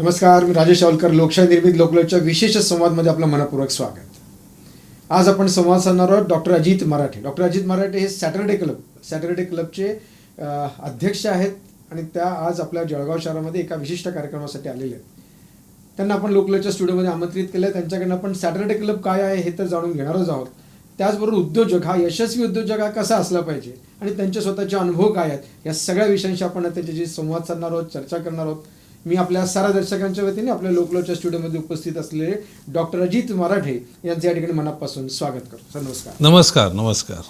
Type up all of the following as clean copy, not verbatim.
नमस्कार, मी राजेश शावलकर. लोकशाही निर्मित लोकलच्या विशेष संवादमध्ये आपलं मनपूर्वक स्वागत. आज आपण संवाद साधणार आहोत डॉक्टर अजित मराठे. डॉक्टर अजित मराठे हे सॅटर्डे क्लबचे अध्यक्ष आहेत आणि त्या आज आपल्या जळगाव शहरामध्ये एका विशिष्ट कार्यक्रमासाठी आलेले आहेत. त्यांना आपण लोकलच्या स्टुडिओमध्ये आमंत्रित केलं आहे. त्यांच्याकडनं आपण सॅटर्डे क्लब काय आहे हे तर जाणून घेणारच आहोत. त्याचबरोबर उद्योजक हा यशस्वी उद्योजक हा कसा असला पाहिजे आणि त्यांचे स्वतःचे अनुभव काय आहेत या सगळ्या विषयांशी आपण त्यांच्याशी संवाद साधणार आहोत, चर्चा करणार आहोत. मी आपल्या सारा दर्शकांच्या वतीने आपल्या लोकलच्या स्टुडिओमध्ये उपस्थित असलेले डॉक्टर अजित मराठे यांचे या ठिकाणी मनापासून स्वागत करतो. सर नमस्कार. नमस्कार. नमस्कार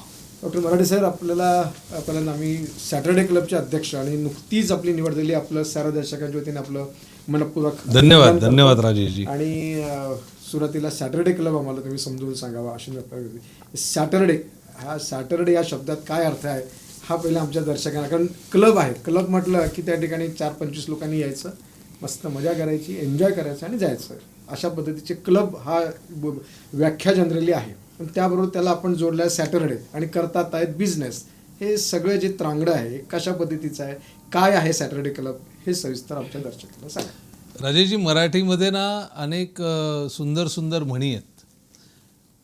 डॉक्टर मराठे सर, आपल्याला आम्ही सॅटर्डे क्लबचे अध्यक्ष आणि नुकतीच आपली निवड झाली. आपलं सारा दर्शकांच्या वतीने आपलं मनपूर्वक धन्यवाद राजेशजी. आणि सुरुवातीला सॅटर्डे क्लब आम्हाला तुम्ही समजून सांगावा अशी सॅटर्डे या शब्दात काय अर्थ आहे हा पहिला आमच्या दर्शकांना, कारण क्लब आहे, क्लब म्हटलं की त्या ठिकाणी 4-25 लोकांनी यायचं, मस्त मजा करायची, एन्जॉय करायचं आणि जायचं. अशा पद्धतीचे क्लब हा व्याख्या जनरली आहे. पण त्याबरोबर त्याला आपण जोडलं आहे सॅटर्डे आणि करतात आहेत बिझनेस. हे सगळं जे त्रांगडं आहे कशा पद्धतीचं आहे, काय आहे सॅटर्डे क्लब, हे सविस्तर आमच्या दर्शकांना सांगा. राजेशजी, मराठीमध्ये ना अनेक सुंदर सुंदर म्हणी आहेत.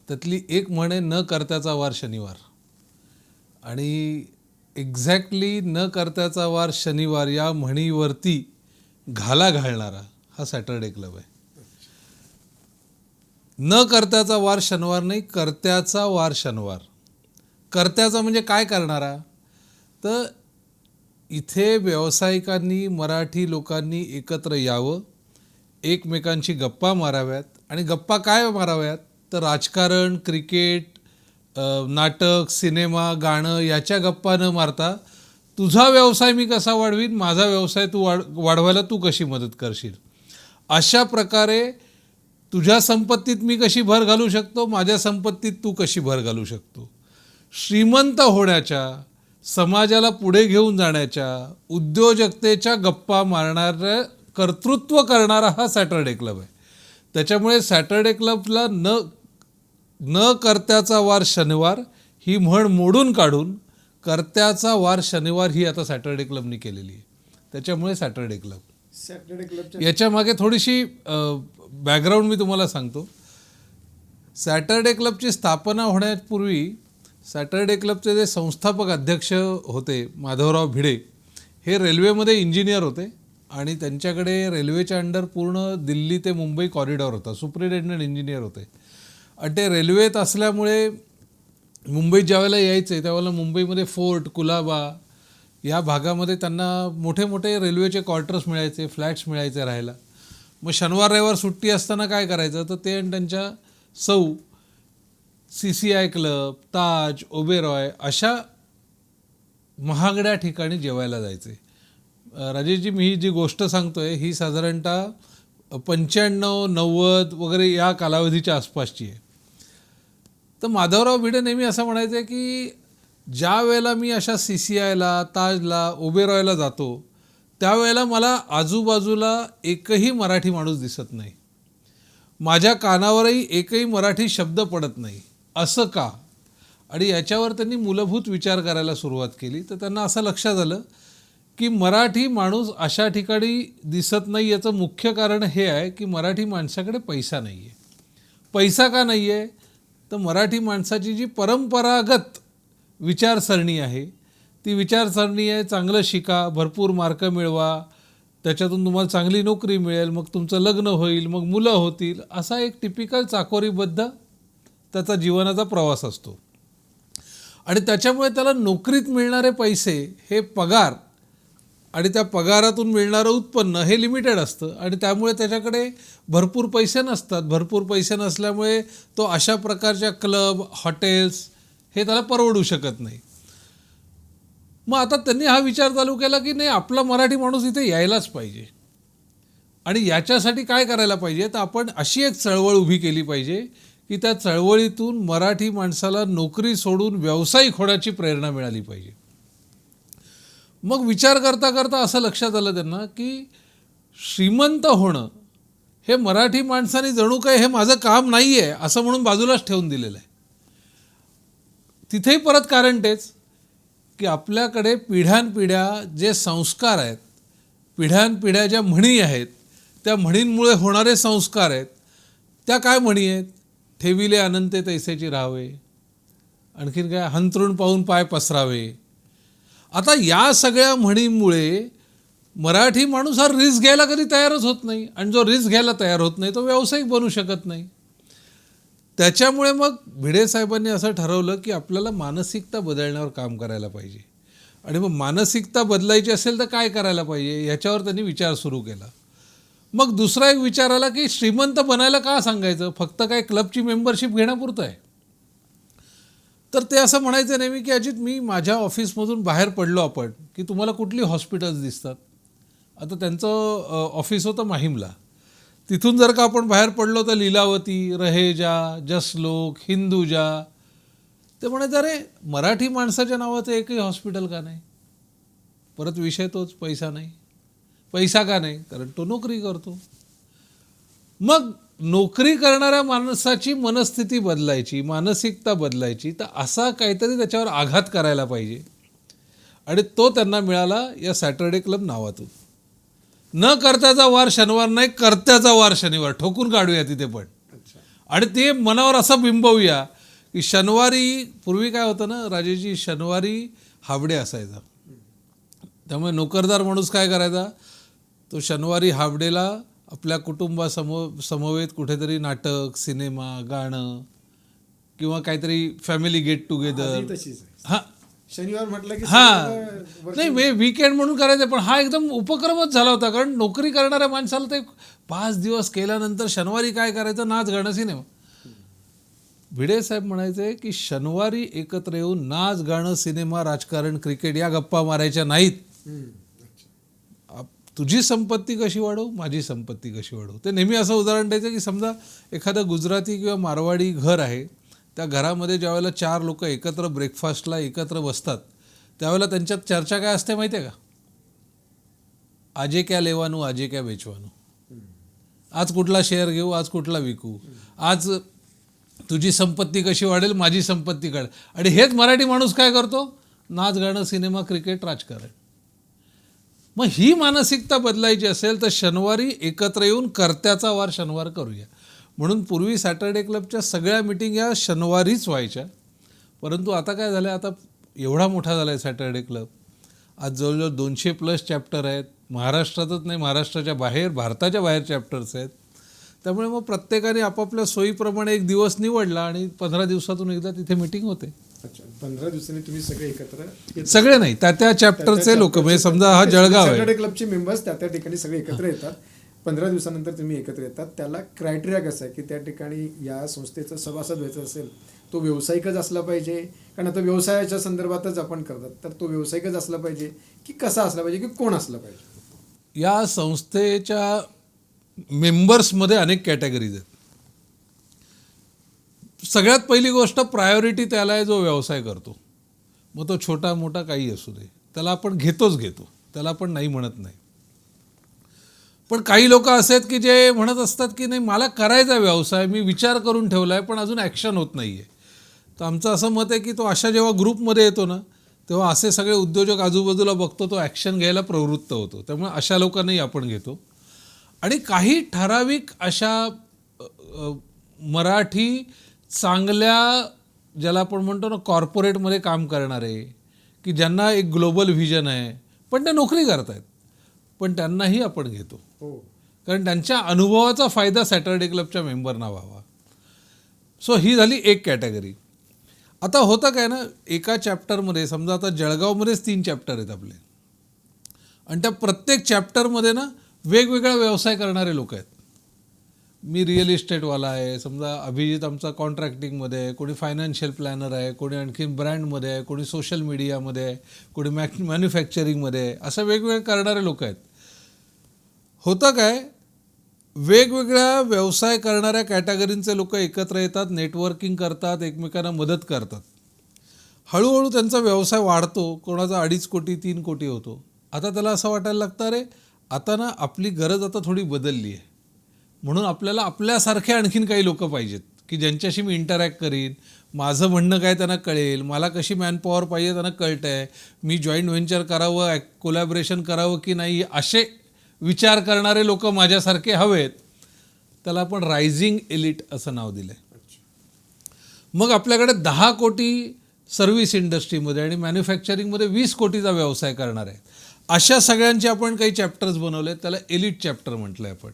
त्यातली एक म्हण आहे न करत्याचा वार शनिवार. आणि एक्झॅक्टली न करत्याचा वार शनिवार या म्हणीवरती घाला घालणारा हा सॅटर्डे क्लब आहे. न करत्याचा वार शनिवार नाही, कर्त्याचा वार शनिवार. कर्त्याचा म्हणजे काय करणारा, तर इथे व्यावसायिकांनी, मराठी लोकांनी एकत्र यावं, एकमेकांशी गप्पा माराव्यात. आणि गप्पा काय माराव्यात तर राजकारण, क्रिकेट, नाटक, सिनेमा, गाणं याच्या गप्पा न मारता तुझा व्यवसाय मी कसा वाढवीन, माझा व्यवसाय तू वाढवायला तू कशी मदत करशील, अशा प्रकारे तुझ्या संपत्तीत मी कशी भर घालू शकतो, माझ्या संपत्तीत तू कशी भर घालू शकतो. श्रीमंत होण्याच्या, समाजाला पुढे घेऊन जाण्याच्या, उद्योजकतेच्या गप्पा मारणारं कर्तृत्व करणारा हा सॅटर्डे क्लब आहे. त्याच्यामुळे सॅटर्डे क्लबला न कर्त्याचा वार शनिवार ही म्हण मोडून काढून कर्त्याचा वार शनिवार ही आता सॅटर्डे क्लबनी केलेली आहे. त्याच्यामुळे सॅटर्डे क्लब. याच्या मागे थोडीशी बॅकग्राऊंड मी तुम्हाला सांगतो. सॅटर्डे क्लबची स्थापना होण्यापूर्वी सॅटर्डे क्लबचे जे संस्थापक अध्यक्ष होते माधवराव भिडे, हे रेल्वेमध्ये इंजिनियर होते आणि त्यांच्याकडे रेल्वेच्या अंडर पूर्ण दिल्ली ते मुंबई कॉरिडॉर होता. सुपरिटेंडंट इंजिनियर होते. आणि ते रेल्वेत असल्यामुळे मुंबईत ज्यावेळेला यायचे त्यावेळेला मुंबईमध्ये फोर्ट, कुलाबा या भागामध्ये त्यांना मोठे मोठे रेल्वेचे क्वार्टर्स मिळायचे, फ्लॅट्स मिळायचे राहायला. मग शनिवार रविवार सुट्टी असताना काय करायचं तर ते आणि त्यांच्या CCI क्लब, ताज, ओबेरॉय अशा महागड्या ठिकाणी जेवायला जायचे. राजेशजी, मी ही जी गोष्ट सांगतोय ही साधारणतः 95-90 वगैरे या कालावधीच्या आसपासची आहे. तर माधवराव भिडे नेहमी असं म्हणायचे की ज्या वेळेला मी अशा CCIला, ताजला, ओबेरॉयला जातो त्यावेळेला मला आजूबाजूला एकही मराठी माणूस दिसत नाही, माझ्या कानावरही एकही मराठी शब्द पडत नाही. असं का? आणि याच्यावर त्यांनी मूलभूत विचार करायला सुरुवात केली. तर त्यांना असं लक्षात आलं की मराठी माणूस अशा ठिकाणी दिसत नाही याचं मुख्य कारण हे आहे की मराठी माणसाकडे पैसा नाही आहे. पैसा का नाही आहे तर मराठी माणसाची जी परंपरागत विचारसरणी आहे ती विचारसरणी आहे चांगलं शिका, भरपूर मार्क मिळवा, त्याच्यातून तुम्हाला चांगली नोकरी मिळेल, मग तुमचं लग्न होईल, मग मुलं होतील, असा एक टिपिकल चाकोरीबद्ध त्याचा जीवनाचा प्रवास असतो. आणि त्याच्यामुळे त्याला नोकरीत मिळणारे पैसे हे पगार आणि त्या पगारातून मिळणारं उत्पन्न हे लिमिटेड असतं आणि त्यामुळे त्याच्याकडे भरपूर पैसे नसतात. भरपूर पैसे नसल्यामुळे तो अशा प्रकारच्या क्लब, हॉटेल्स हे त्याला परवडू शकत नाही. मग आता त्यांनी हा विचार चालू केला की नाही, आपला मराठी माणूस इथे यायलाच पाहिजे. आणि याच्यासाठी काय करायला पाहिजे तर आपण अशी एक चळवळ उभी केली पाहिजे की त्या चळवळीतून मराठी माणसाला नोकरी सोडून व्यावसायिक होण्याची प्रेरणा मिळाली पाहिजे. मग विचार करता करता असं लक्षात आलं त्यांना की श्रीमंत होणं हे मराठी माणसाने जणू काय हे माझं काम नाही आहे असं म्हणून बाजूलाच ठेवून दिलेलं आहे. तिथेही परत कारण तेच की आपल्याकडे पिढ्यानपिढ्या जे संस्कार आहेत, पिढ्यानपिढ्या ज्या म्हणी आहेत त्या म्हणींमुळे होणारे संस्कार आहेत, त्या काय म्हणी आहेत? ठेविले अनंते तैसेची राहावे, आणखीन काय? हंतरून पाहून पाय पसरावे. आता या सगळ्या म्हणींमुळे मराठी माणूस हा रिस्क घ्यायला कधी तयारच होत नाही, आणि जो रिस्क घ्यायला तयार होत नाही तो व्यावसायिक बनू शकत नाही. त्याच्यामुळे मग भिडे साहेबांनी असं ठरवलं की आपल्याला मानसिकता बदलण्यावर काम करायला पाहिजे. आणि मग मानसिकता बदलायची असेल तर काय करायला पाहिजे याच्यावर त्यांनी विचार सुरू केला. मग दुसरा एक विचार आला की श्रीमंत बनायला का सांगायचं, फक्त काय क्लबची मेंबरशिप घेण्यापुरतं आहे. तर ते असं म्हणायचे नेहमी की अजित, मी माझ्या ऑफिसमधून बाहेर पडलो आपण की तुम्हाला कुठली हॉस्पिटल्स दिसतात? आता त्यांचं ऑफिस होतं माहीमला. तिथून जर का आपण बाहेर पडलो तर लीलावती, रहेजा, जसलोक, हिंदुजा. ते म्हणायचं, अरे मराठी माणसाच्या नावाचं एकही हॉस्पिटल का नाही? परत विषय तोच, पैसा नाही. पैसा का नाही? कारण तो नोकरी करतो. मग नोकरी करणाऱ्या माणसाची मनस्थिती बदलायची, मानसिकता बदलायची, तर असा काहीतरी त्याच्यावर आघात करायला पाहिजे. आणि तो त्यांना मिळाला या सॅटर्डे क्लब नावातून. न करत्याचा वार शनिवार नाही, करत्याचा वार शनिवार ठोकून काढूया तिथे पण. आणि ते मनावर असं बिंबवूया की शनिवारी, पूर्वी काय होतं ना राजेजी, शनिवारी हावडे असायचा. त्यामुळे नोकरदार माणूस काय करायचा, तो शनिवारी हावडेला आपल्या समवेत कुठेतरी नाटक, सिनेमा, गाणं किंवा काहीतरी फॅमिली गेट टुगेदर. हां, शनिवार म्हटलं की नाही वीकेंड म्हणून करायचं, पण हा एकदम उपक्रमच झाला होता. कारण नोकरी करणाऱ्या माणसाला ते 5 दिवस केल्यानंतर शनिवारी काय करायचं, नाच, गाणं, सिनेमा. भिडे साहेब म्हणायचे की शनिवारी एकत्र येऊन नाच, गाणं, सिनेमा, राजकारण, क्रिकेट या गप्पा मारायच्या नाहीत. तुझी संपत्ती कशी वाढवू, माझी संपत्ती कशी वाढवू. ते नेहमी असं उदाहरण द्यायचं की समजा एखादं गुजराती किंवा मारवाडी घर आहे, त्या घरामध्ये ज्यावेळेला 4 लोक एकत्र ब्रेकफास्टला एकत्र बसतात त्यावेळेला त्यांच्यात चर्चा काय असते माहिती आहे का? आजे क्या लेवानू, आजे क्या बेचवानू. आज कुठला शेअर घेऊ, आज कुठला विकू, आज तुझी संपत्ती कशी वाढेल, माझी संपत्ती काढेल. आणि हेच मराठी माणूस काय करतो, नाच, गाणं, सिनेमा, क्रिकेट, राजकारण. मग ही मानसिकता बदलायची असेल तर शनिवारी एकत्र येऊन कर्त्याचा वार शनिवार करूया. म्हणून पूर्वी सॅटर्डे क्लबच्या सगळ्या मिटिंग या शनिवारीच व्हायच्या. परंतु आता काय झालं, आता एवढा मोठा झाला आहे सॅटर्डे क्लब. आज जवळजवळ 200+ चॅप्टर आहेत. महाराष्ट्रातच नाही, महाराष्ट्राच्या बाहेर, भारताच्या बाहेर चॅप्टर्स आहेत. त्यामुळे मग प्रत्येकाने आपापल्या सोयीप्रमाणे एक दिवस निवडला आणि 15 दिवसातून एकदा तिथे मिटिंग होते. 15 दिवसांनी तुम्ही सगळे एकत्र? सगळे नाही, त्या चॅप्टरचे लोक, म्हणजे समजा हा जळगाव आहे, सॅटर्डे क्लबचे मेंबर्स त्या ठिकाणी सगळे एकत्र येतात. 15 दिवसानंतर तुम्ही एकत्र येतात. त्याला क्रायटेरिया कसा आहे की त्या ठिकाणी या संस्थेचं सभासद व्हायचं असेल तो व्यावसायिकच असला पाहिजे, कारण आता व्यवसायाच्या संदर्भातच आपण करतात, तर तो व्यावसायिकच असला पाहिजे की कसा असला पाहिजे की कोण असला पाहिजे? या संस्थेच्या मेंबर्समध्ये अनेक कॅटेगरीज आहेत. सगळ्यात पहिली गोष्ट, प्रायोरिटी त्याला आहे जो व्यवसाय करतो. मग तो छोटा मोठा काही असू दे, त्याला आपण घेतो, त्याला आपण नाही म्हणत नाही. पण काही लोक असे आहेत की जे म्हणत असतात की नाही, मला करायचा व्यवसाय, मी विचार करून ठेवला आहे, पण अजून ॲक्शन होत नाही आहे. तर आमचं असं मत आहे की तो अशा जेव्हा ग्रुपमध्ये येतो ना, तेव्हा असे सगळे उद्योजक आजूबाजूला बघतो, तो ॲक्शन घ्यायला प्रवृत्त होतो. त्यामुळे अशा लोकांनाही आपण घेतो. आणि काही ठराविक अशा मराठी चांगल्या, ज्याला आपण म्हणतो ना कॉर्पोरेटमध्ये काम करणारे, की ज्यांना एक ग्लोबल व्हिजन आहे, पण ते नोकरी करत आहेत, पण त्यांनाही आपण घेतो. कारण त्यांच्या अनुभवाचा फायदा सॅटर्डे क्लबच्या मेंबरना व्हावा. सो ही झाली एक कॅटेगरी. आता होतं काय ना, एका चॅप्टरमध्ये समजा आता जळगावमध्येच 3 चॅप्टर आहेत आपले, आणि त्या प्रत्येक चॅप्टरमध्ये ना वेगवेगळा व्यवसाय करणारे लोक आहेत. मी रिअल इस्टेटवाला आहे, समजा अभिजित आमचा कॉन्ट्रॅक्टिंगमध्ये आहे, कोणी फायनान्शियल प्लॅनर आहे, कोणी आणखीन ब्रँडमध्ये आहे, कोणी सोशल मीडियामध्ये आहे, कोणी मॅन्युफॅक्चरिंगमध्ये आहे, असं वेगवेगळे करणारे लोक आहेत. होतं काय, वेगवेगळ्या व्यवसाय करणाऱ्या कॅटेगरींचे लोक एकत्र येतात, नेटवर्किंग करतात, एकमेकांना मदत करतात. हळूहळू त्यांचा व्यवसाय वाढतो, कोणाचा 2.5 कोटी 3 कोटी होतो. आता त्याला असं वाटायला लागतं, अरे आता ना आपली गरज आता थोडी बदलली आहे, म्हणून आपल्याला आपल्यासारखे आणखीन काही लोक पाहिजेत की ज्यांच्याशी मी इंटरॅक्ट करीन, माझं म्हणणं काय त्यांना कळेल, मला कशी मॅनपॉवर पाहिजे त्यांना कळतं आहे, मी जॉईंट व्हेंचर करावं, कोलॅबरेशन करावं की नाही, असे विचार करणारे लोक माझ्यासारखे हवेत, त्याला आपण रायझिंग एलिट असं नाव दिलं आहे. मग आपल्याकडे 10 कोटी सर्व्हिस इंडस्ट्रीमध्ये आणि मॅन्युफॅक्चरिंगमध्ये 20 कोटीचा व्यवसाय करणार आहे. अशा सगळ्यांचे आपण काही चॅप्टर्स बनवले, त्याला एलिट चॅप्टर म्हटलं आहे आपण.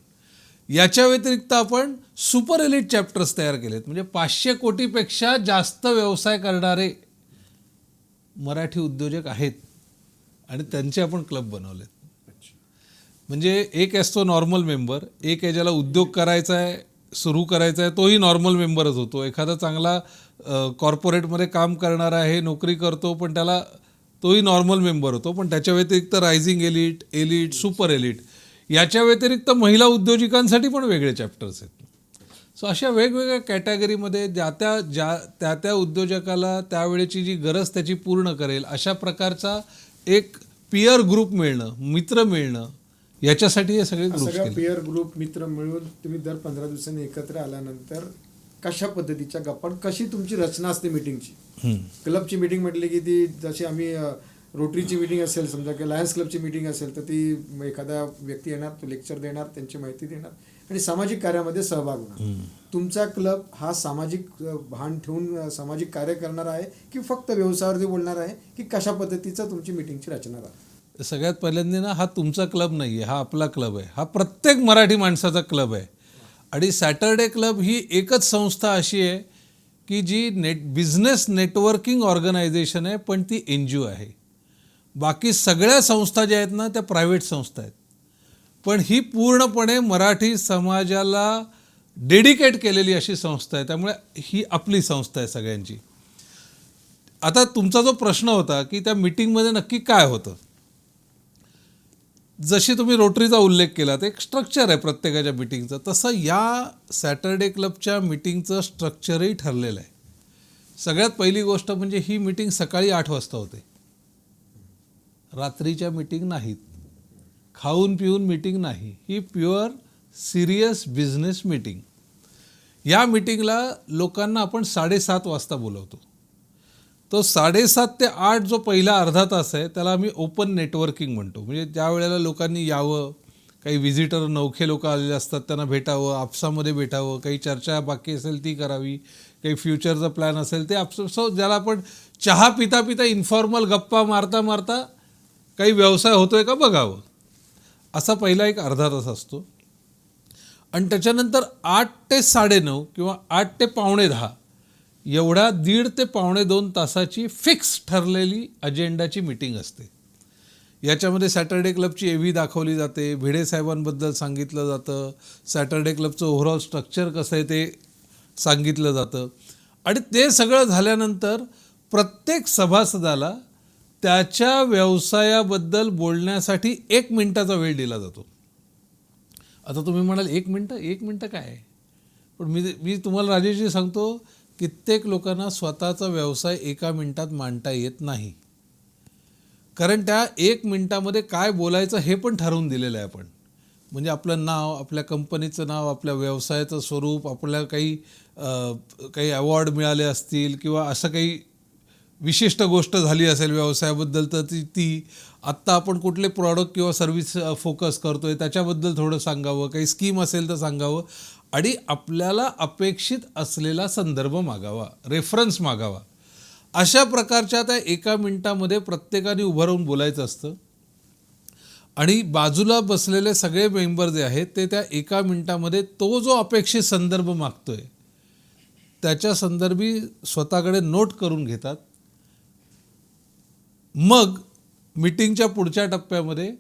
याच्या व्यतिरिक्त आपण सुपर एलिट चॅप्टर्स तयार केलेत, म्हणजे 500 कोटीपेक्षा जास्त व्यवसाय करणारे मराठी उद्योजक आहेत आणि त्यांचे आपण क्लब बनवलेत. म्हणजे एक असतो नॉर्मल मेंबर, एक आहे ज्याला उद्योग करायचा आहे, सुरू करायचा आहे, तोही नॉर्मल मेंबरच होतो. एखादा चांगला कॉर्पोरेटमध्ये काम करणारा आहे, नोकरी करतो, पण त्याला तोही नॉर्मल मेंबर होतो. पण त्याच्या व्यतिरिक्त rising elite, elite, super elite, याच्या व्यतिरिक्त महिला उद्योजकांसाठी पण वेगळे चॅप्टर्स आहेत. सो अशा वेगवेगळ्या कॅटेगरीमध्ये त्या त्या उद्योजकाला त्यावेळेची जी गरज त्याची पूर्ण करेल अशा प्रकारचा एक पियर ग्रुप मिळणं, मित्र मिळणं, याच्यासाठी हे सगळे ग्रुप सगळ्या पियर ग्रुप मित्र मिळून तुम्ही दर 15 दिवसांनी एकत्र आल्यानंतर कशा पद्धतीच्या गप्पा, कशी तुमची रचना असते मीटिंगची? क्लबची मीटिंग म्हटली की ती जशी आम्ही रोटरीची मीटिंग असेल समजा, की लायन्स क्लबची मीटिंग असेल, तर ती एखादा व्यक्ती येणार, तो लेक्चर देणार, त्यांची माहिती देणार आणि सामाजिक कार्यामध्ये सहभाग होणार. तुमचा क्लब हा सामाजिक भान ठेवून सामाजिक कार्य करणार आहे की फक्त व्यवसायावरती बोलणार आहे, की कशा पद्धतीचा तुमची मीटिंगची रचना आहे? सगळ्यात पहिल्यांदा ना, हा तुमचा क्लब नाही आहे, हा आपला क्लब आहे. हा प्रत्येक मराठी माणसाचा क्लब आहे. आणि सॅटरडे क्लब ही एकच संस्था अशी आहे की जी बिझनेस नेटवर्किंग ऑर्गनायझेशन आहे, पण ती NGO आहे. बाकी सगळ्या संस्था ज्या आहेत ना, त्या प्रायव्हेट संस्था आहेत. पण ही पूर्णपणे मराठी समाजाला डेडिकेट केलेली अशी संस्था आहे. त्यामुळे ही आपली संस्था आहे सगळ्यांची. आता तुमचा जो प्रश्न होता की त्या मीटिंगमध्ये नक्की काय होतं, जशी तुम्ही रोटरीचा उल्लेख केला, ते एक स्ट्रक्चर आहे प्रत्येकाच्या मीटिंगचं, तसं या सॅटरडे क्लबच्या मीटिंगचं स्ट्रक्चरही ठरलेलं आहे. सगळ्यात पहिली गोष्ट म्हणजे ही मीटिंग सकाळी 8 वाजता होते. रात्रीच्या मीटिंग नाहीत, खाऊन पिऊन मीटिंग नाही. ही प्युअर सिरियस बिझनेस मीटिंग. या मीटिंगला लोकांना आपण 7:30 वाजता बोलवतो. तो 7:30 ते 8 जो पहिला अर्धा तास आहे, त्याला आम्ही ओपन नेटवर्किंग म्हणतो. म्हणजे ज्या वेळेला लोकांनी यावं, काही व्हिजिटर नवखे लोक आलेले असतात त्यांना भेटावं, आपसामध्ये भेटावं, काही चर्चा बाकी असेल ती करावी, काही फ्युचरचा प्लॅन असेल ते सो ज्याला आपण चहा पिता पिता इन्फॉर्मल गप्पा मारता मारता काही व्यवसाय होतोय का बघावं, असा पहिला एक अर्धा तास असतो. आणि त्याच्यानंतर 8 ते 9:30 किंवा 8 ते 9:45 एवढा 1.5 ते 2.25 तासाची फिक्स ठरलेली अजेंडाची मीटिंग असते. याच्यामध्ये सॅटरडे क्लबची AV दाखवली जाते, भिडे साहेबांबद्दल सांगितलं जातं, सॅटरडे क्लबचं ओव्हरऑल स्ट्रक्चर कसं आहे ते सांगितलं जातं. आणि ते सगळं झाल्यानंतर प्रत्येक सभासदाला त्याच्या व्यवसायाबद्दल बोलण्यासाठी 1 मिनिटाचा वेळ दिला जातो. आता तुम्ही म्हणाल 1 मिनटं काय आहे? पण मी तुम्हाला राजेशजी सांगतो, कित्येक लोकांना स्वतःचा व्यवसाय 1 मिनिटात मांडता येत नाही. कारण त्या 1 मिनिटामध्ये काय बोलायचं हे पण ठरवून दिलेलं आहे आपण. म्हणजे आपलं नाव, आपल्या कंपनीचं नाव, आपल्या व्यवसायाचं स्वरूप, आपल्याला काही अवॉर्ड मिळाले असतील किंवा असं काही विशिष्ट गोष्ट झाली असेल व्यवसायाबद्दल, तर ती आत्ता आपण कुठले प्रॉडक्ट किंवा सर्व्हिस फोकस करतो आहे त्याच्याबद्दल थोडं सांगावं, काही स्कीम असेल तर सांगावं आणि आपल्याला अपेक्षित असलेला संदर्भ मागावा, रेफरन्स मागावा. अशा प्रकारच्या त्या 1 मिनिटामध्ये प्रत्येकाने उभं राहून बोलायचं असतं. आणि बाजूला बसलेले सगळे मेंबर जे आहेत ते त्या 1 मिनिटामध्ये तो जो अपेक्षित संदर्भ मागतोय त्याच्या संदर्भी स्वतःकडे नोट करून घेतात. मग मीटिंगच्या पुढच्या टप्प्यामध्ये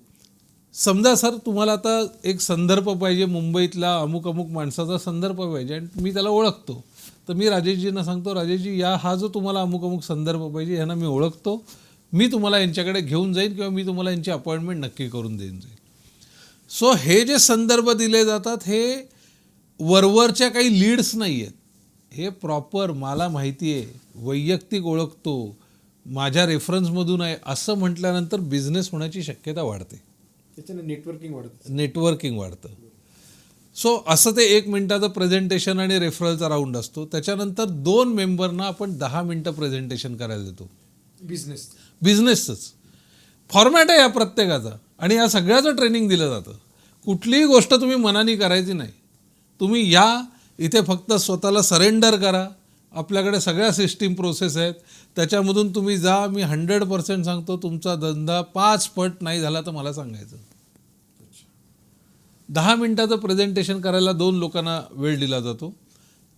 समजा सर तुम्हाला आता एक संदर्भ पाहिजे, मुंबईतला अमुक माणसाचा संदर्भ पाहिजे आणि मी त्याला ओळखतो, तर मी राजेशजींना सांगतो, राजेशजी हा जो तुम्हाला अमुक संदर्भ पाहिजे ह्यांना मी ओळखतो, मी तुम्हाला यांच्याकडे घेऊन जाईन किंवा मी तुम्हाला यांची अपॉइंटमेंट नक्की करून जाईन. सो हे जे संदर्भ दिले जातात हे वरवरच्या काही लीड्स नाही आहेत, हे प्रॉपर मला माहिती आहे, वैयक्तिक ओळखतो, माझ्या रेफरन्समधून आहे असं म्हटल्यानंतर बिझनेस होण्याची शक्यता वाढते, त्याच्याने नेटवर्किंग वाढतं. सो असं ते 1 मिनिटाचं प्रेझेंटेशन आणि रेफरलचा राऊंड असतो. त्याच्यानंतर 2 मेंबरना आपण 10 मिनिटं प्रेझेंटेशन करायला देतो. बिझनेसचंच फॉर्मॅट आहे या प्रत्येकाचा आणि या सगळ्याचं ट्रेनिंग दिलं जातं. कुठलीही गोष्ट तुम्ही मनाने करायची नाही. तुम्ही या इथे फक्त स्वतःला सरेंडर करा. आपल्याकडे सगळ्या सिस्टीम प्रोसेस आहेत, त्याच्यामधून तुम्ही जा. मी 100% सांगतो, तुमचा धंदा 5 पट नाही झाला तर मला सांगायचं. 10 मिनिटाचं प्रेझेंटेशन करायला 2 लोकांना वेळ दिला जातो.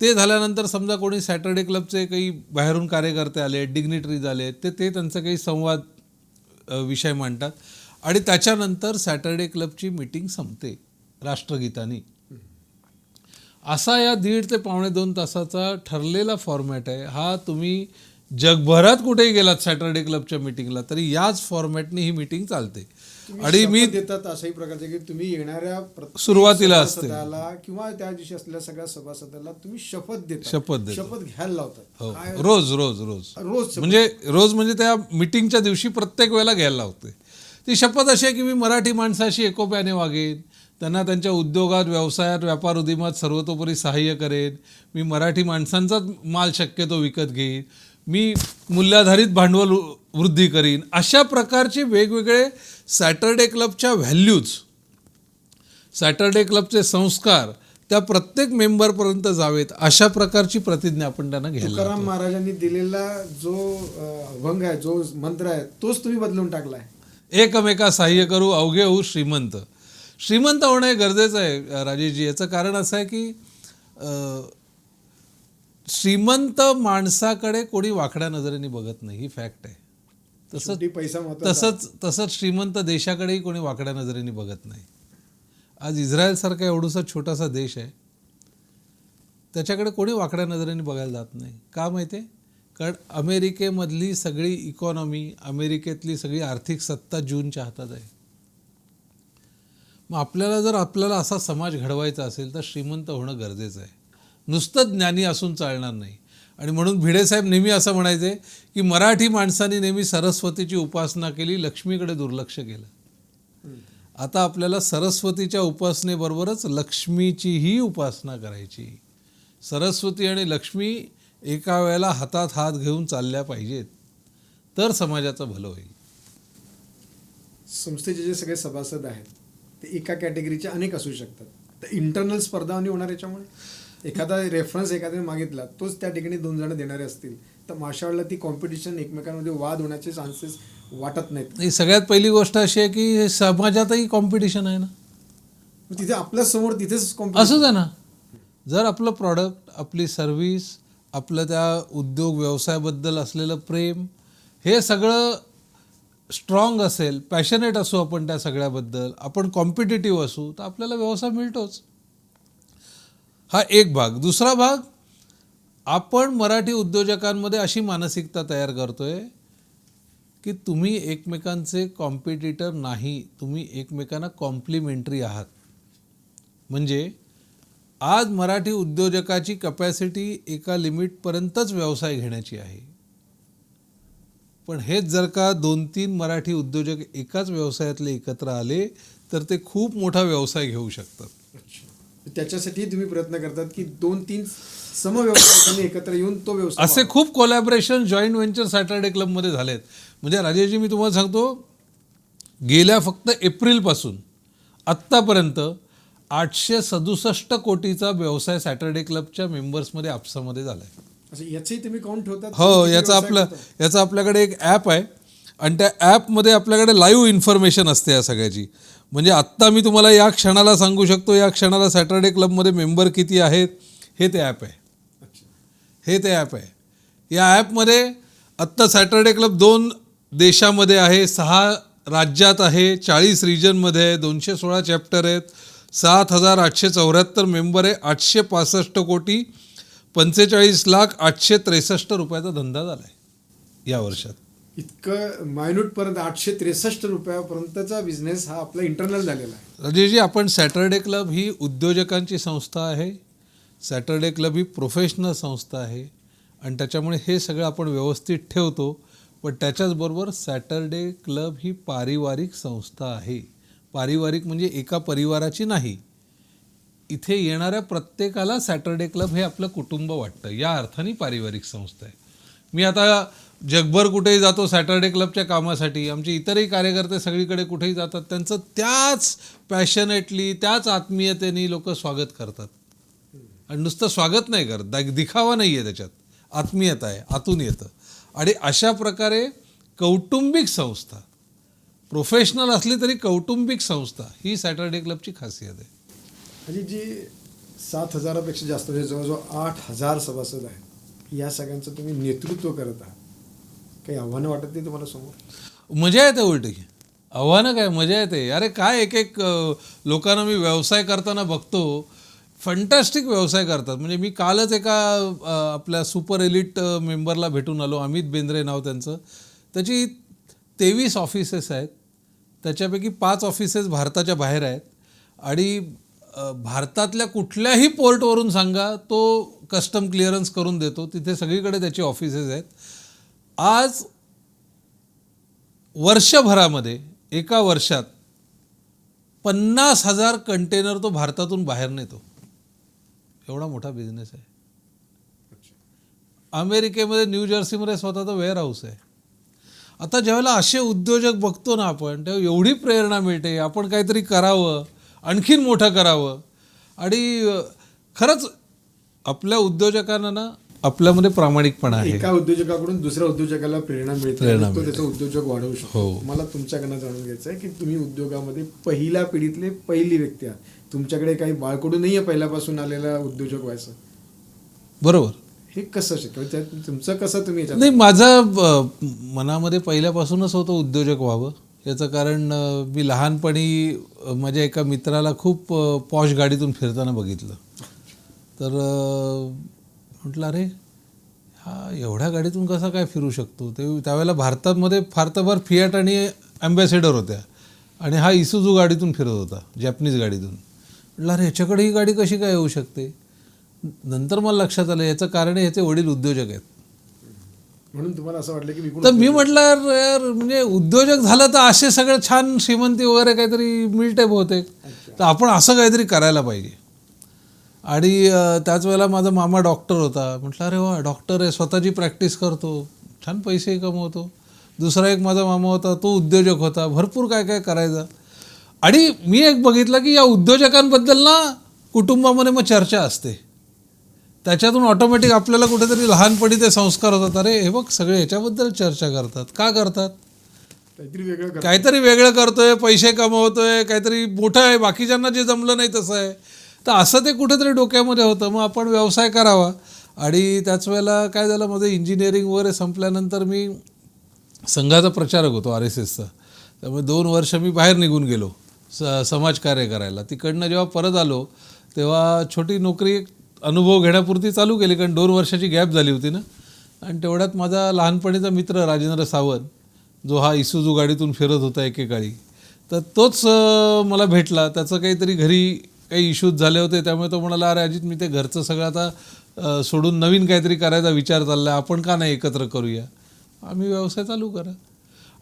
ते झाल्यानंतर समजा कोणी सॅटर्डे क्लबचे काही बाहेरून कार्यकर्ते आले, डिग्निटरीज आले, ते त्यांचं काही संवाद विषय मांडतात आणि त्याच्यानंतर सॅटर्डे क्लबची मीटिंग संपते राष्ट्रगीतानी. असा या 1.5 ते पावणे 2 तासाचा ठरलेला फॉर्मॅट आहे हा. तुम्ही जगभरात कुठेही गेलात सॅटर्डे क्लबच्या मीटिंगला तरी याच फॉर्मॅटने ही मीटिंग चालते. आणि मी देतात अशाही प्रकारचे की तुम्ही येणाऱ्या सुरुवातीला असते किंवा त्या दिवशी असलेल्या सगळ्या सभासदांना तुम्ही शपथ देता, शपथ घ्यायला लावतात. हो, रोज म्हणजे त्या मीटिंगच्या दिवशी प्रत्येक वेळेला घ्यायला लावते. ती शपथ अशी आहे की मी मराठी माणसाशी एकोप्याने वागेन, त्यांना त्यांच्या उद्योगात, व्यवसायात, व्यापार उद्यमात सर्वतोपरी सहाय्य करेन, मी मराठी माणसांचाच माल शक्यतो विकत घेईन, मी मूल्याधारित भांडवल वृद्धी करीन. अशा प्रकारचे वेगवेगळे सॅटर्डे क्लबच्या व्हॅल्यूज, सॅटर्डे क्लबचे संस्कार त्या प्रत्येक मेंबरपर्यंत जावेत अशा प्रकारची प्रतिज्ञा आपण त्यांना घ्यायला. तुकाराम महाराजांनी दिलेला जो अभंग आहे, जो मंत्र आहे, तोच तुम्ही बदलून टाकलाय. एकमेका सहाय्य करू अवघे होऊ श्रीमंत. श्रीमंत होणं हे गरजेचं आहे राजेशजी. याचं कारण असं आहे की श्रीमंत माणसाकडे कोणी वाकड्या नजरेने बघत नाही, ही फॅक्ट आहे. तसंच श्रीमंत देशाकडेही कोणी वाकड्या नजरेने बघत नाही. आज इस्रायलसारखा एवढासा छोटासा देश आहे, त्याच्याकडे कोणी वाकड्या नजरेने बघायला जात नाही. का माहिती आहे? कारण अमेरिकेमधली सगळी इकॉनॉमी, अमेरिकेतली सगळी आर्थिक सत्ता जूनच्या हातात आहे. मग आपल्याला असा समाज घडवायचा असेल तर श्रीमंत होणं गरजेचं आहे. नुसतं ज्ञानी असून चालणार नाही. आणि म्हणून भिडेसाहेब नेहमी असं म्हणायचे की मराठी माणसांनी नेहमी सरस्वतीची उपासना केली, लक्ष्मीकडे दुर्लक्ष केलं. आता आपल्याला सरस्वतीच्या उपासनेबरोबरच लक्ष्मीचीही उपासना करायची. सरस्वती आणि लक्ष्मी एका वेळेला हातात हात घेऊन चालल्या पाहिजेत, तर समाजाचं भलं होईल. संस्थेचे जे सगळे सभासद आहेत ते एका कॅटेगरीचे अनेक असू शकतात. तर इंटरनल स्पर्धा होणार याच्यामुळे एखादा रेफरन्स एखाद्याने मागितला तोच त्या ठिकाणी 2 जण देणारे असतील तर माशाळला ती कॉम्पिटिशन, एकमेकांमध्ये वाद होण्याचे चान्सेस वाटत नाहीत. सगळ्यात पहिली गोष्ट अशी आहे की समाजातही कॉम्पिटिशन आहे ना. तिथे आपल्या समोर तिथेच असंच आहे ना. जर आपलं प्रॉडक्ट, आपली सर्व्हिस, आपलं त्या उद्योग व्यवसायाबद्दल असलेलं प्रेम हे सगळं स्ट्रॉंग असेल, पॅशनेट असू आपण त्या सगळ्याबद्दल, आपण कॉम्पिटिटिव्ह असू, तर आपल्याला व्यवसाय मिळतोच. हा एक भाग. दुसरा भाग, आपण मराठी उद्योजकांमध्ये अशी मानसिकता तयार करतोय की तुम्ही एकमेकांचे कॉम्पिटिटर नाही, तुम्ही एकमेकांना कॉम्प्लिमेंटरी आहात. म्हणजे आज मराठी उद्योजकाची कपॅसिटी एका लिमिटपर्यंतच व्यवसाय घेण्याची आहे. पण हेच जर का 2-3 मराठी उद्योजक एकाच व्यवसायातले एकत्र आले तर ते खूप मोठा व्यवसाय घेऊ शकतात. त्याच्यासाठी तुम्ही प्रयत्न करतात की 2-3 समव्यवसायिकांनी एकत्र येऊन तो व्यवसाय. असे खूप कोलॅबरेशन, जॉईंट व्हेंचर सॅटर्डे क्लबमध्ये झालेत. म्हणजे राजेशजी, मी तुम्हाला सांगतो, गेल्या फक्त एप्रिलपासून आत्तापर्यंत 867 कोटीचा व्यवसाय सॅटर्डे क्लबच्या मेंबर्समध्ये, आपसामध्ये झाला आहे. याचंही तुम्ही काउंट ठेवतात? हो, याचा आपल्याकडे एक ॲप आहे आणि त्या ॲपमध्ये आपल्याकडे लाईव्ह इन्फॉर्मेशन असते या सगळ्याची. म्हणजे आत्ता मी तुम्हाला या क्षणाला सांगू शकतो, या क्षणाला सॅटर्डे क्लबमध्ये मेंबर किती आहेत, हे ते ॲप आहे. या ॲपमध्ये आत्ता सॅटर्डे क्लब 2 देशामध्ये आहे, 6 राज्यात आहे, 40 रिजनमध्ये आहे, 216 चॅप्टर आहेत, 7,874 मेंबर आहे, 865 कोटी 45,863 रुपयाचा धंदा झाला आहे या वर्षात. इतकं मायन्यूटपर्यंत 863 रुपयापर्यंतचा बिझनेस हा आपला इंटरनल झालेला आहे. राजेशजी, आपण सॅटर्डे क्लब ही उद्योजकांची संस्था आहे, सॅटर्डे क्लब ही प्रोफेशनल संस्था आहे आणि त्याच्यामुळे हे सगळं आपण व्यवस्थित ठेवतो. पण त्याच्याचबरोबर सॅटर्डे क्लब ही पारिवारिक संस्था आहे. पारिवारिक म्हणजे एका परिवाराची नाही. इथे येणाऱ्या प्रत्येकाला सॅटर्डे क्लब हे आपलं कुटुंब वाटतं, या अर्थाने पारिवारिक संस्था आहे. मी आता जगभर कुठेही जातो सॅटर्डे क्लबच्या कामासाठी, आमचे इतरही कार्यकर्ते सगळीकडे कुठेही जातात, त्यांचं त्याच पॅशनेटली त्याच आत्मीयतेने लोक स्वागत करतात. आणि नुसतं स्वागत नाही करत, दिखावा नाही आहे त्याच्यात, आत्मीयता आहे, आतून येतं. आणि अशा प्रकारे कौटुंबिक संस्था, प्रोफेशनल असली तरी कौटुंबिक संस्था ही सॅटर्डे क्लबची खासियत आहे. म्हणजे जी 7,000पेक्षा जास्त म्हणजे जवळजवळ 8,000 सभासद आहेत, या सगळ्यांचं तुम्ही नेतृत्व करत आहात. काही आव्हानं वाटत नाही तुम्हाला समोर? मजा येते उलटी, आव्हानं काय, मजा येते. अरे काय एक एक लोकांना मी व्यवसाय करताना बघतो, फंटॅस्टिक व्यवसाय करतात. म्हणजे मी कालच एका आपल्या सुपर एलिट मेंबरला भेटून आलो, अमित बेंद्रे नाव त्यांचं. त्याची 23 ऑफिसेस आहेत, त्याच्यापैकी 5 ऑफिसेस भारताच्या बाहेर आहेत. आणि भारतातल्या कुठल्याही पोर्टवरून सांगा, तो कस्टम क्लिअरन्स करून देतो. तिथे सगळीकडे त्याची ऑफिसेस आहेत. आज वर्षभरामध्ये, एका वर्षात 50,000 कंटेनर तो भारतातून बाहेर नेतो. एवढा मोठा बिझनेस आहे. अमेरिकेमध्ये न्यू जर्सीमध्ये स्वतःचा वेअर हाऊस आहे. आता ज्यावेळेला असे उद्योजक बघतो ना आपण, तेव्हा एवढी प्रेरणा मिळते, आपण काहीतरी करावं, आणखीन मोठं करावं. आणि खरंच आपल्या उद्योजकांना ना आपल्यामध्ये प्रामाणिकपणा आहे. एका उद्योजकाकडून दुसऱ्या उद्योजकाला प्रेरणा मिळते, तो त्याचा उद्योजक वाढवू शकतो. मला तुमच्याकडनं जाणून घ्यायचं आहे की तुम्ही उद्योगामध्ये पहिल्या पिढीतले पहिली व्यक्ती आहात. तुमच्याकडे काही बाळकडू नाही आहे पहिल्यापासून आलेला उद्योजक व्हायचं. बरोबर. हे कसं शक्य, तुमचं कसं तुम्ही नाही, माझं मनामध्ये पहिल्यापासूनच होतं उद्योजक व्हावं. याचं कारण मी लहानपणी माझ्या एका मित्राला खूप पॉश गाडीतून फिरताना बघितलं. तर म्हटलं अरे हा एवढ्या गाडीतून कसा काय फिरू शकतो. त्यावेळेला भारतामध्ये फार तर फार फियाट आणि ॲम्बॅसेडर होत्या, आणि हा इसूझू गाडीतून फिरत होता, जॅपनीज गाडीतून. म्हटलं अरे याच्याकडे ही गाडी कशी काय येऊ शकते. नंतर मला लक्षात आलं याचं कारण याचे वडील उद्योजक आहेत. म्हणून तुम्हाला असं वाटलं की तर मी म्हटलं यार म्हणजे उद्योजक झालं तर असे सगळं छान श्रीमंती वगैरे काहीतरी मिळते बहुतेक, तर आपण असं काहीतरी करायला पाहिजे. आणि त्याच वेळेला माझा मामा डॉक्टर होता. म्हटलं अरे वा, डॉक्टर आहे, स्वतःची प्रॅक्टिस करतो, छान पैसेही कमवतो. दुसरा एक माझा मामा होता, तो उद्योजक होता, भरपूर काय काय करायचा. आणि मी एक बघितलं की या उद्योजकांबद्दल ना कुटुंबामध्ये मग चर्चा असते. त्याच्यातून ऑटोमॅटिक आपल्याला कुठेतरी लहानपणी ते संस्कार होतात. अरे हे बघ सगळे ह्याच्याबद्दल चर्चा करतात, का करतात, काहीतरी वेगळं करतोय, पैसे कमवतोय, काहीतरी मोठं आहे, बाकीच्यांना जे जमलं नाही तसं आहे. तर असं ते कुठेतरी डोक्यामध्ये होतं. मग आपण व्यवसाय करावा. आणि त्याच वेळेला काय झालं, माझं इंजिनिअरिंग वगैरे संपल्यानंतर मी संघाचा प्रचारक होतो RSSचा. त्यामुळे 2 वर्ष मी बाहेर निघून गेलो समाजकार्य करायला. तिकडनं जेव्हा परत आलो तेव्हा छोटी नोकरी अनुभव घेण्यापुरती चालू केली, कारण 2 वर्षाची गॅप झाली होती ना. आणि तेवढ्यात माझा लहानपणीचा मित्र राजेंद्र सावंत, जो हा इसूझू गाडीतून फिरत होता एकेकाळी, तर तोच मला भेटला. त्याचं काहीतरी घरी काही इश्यूज झाले होते, त्यामुळे तो म्हणाला अरे अजित, मी ते घरचं सगळं आता सोडून नवीन काहीतरी करायचा विचार चालला आहे, आपण का नाही एकत्र करूया, आम्ही व्यवसाय चालू करा.